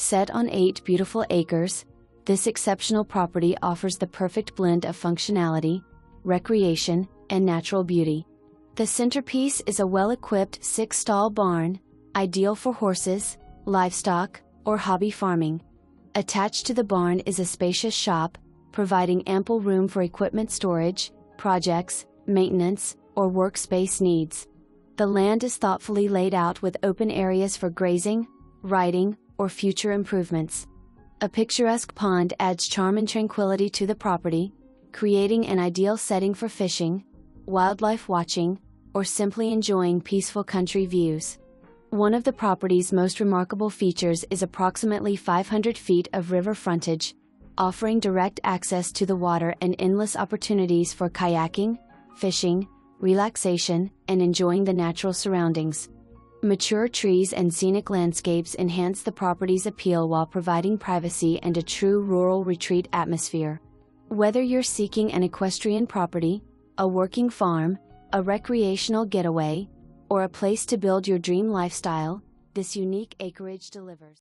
Set on 8 beautiful acres, this exceptional property offers the perfect blend of functionality, recreation, and natural beauty. The centerpiece is a well-equipped 6-stall barn, ideal for horses, livestock, or hobby farming. Attached to the barn is a spacious shop, providing ample room for equipment storage, projects, maintenance, or workspace needs. The land is thoughtfully laid out with open areas for grazing, riding, or future improvements. A picturesque pond adds charm and tranquility to the property, creating an ideal setting for fishing, wildlife watching, or simply enjoying peaceful country views. One of the property's most remarkable features is approximately 500 feet of river frontage, offering direct access to the water and endless opportunities for kayaking, fishing, relaxation, and enjoying the natural surroundings. Mature trees and scenic landscapes enhance the property's appeal while providing privacy and a true rural retreat atmosphere. Whether you're seeking an equestrian property, a working farm, a recreational getaway, or a place to build your dream lifestyle, this unique acreage delivers.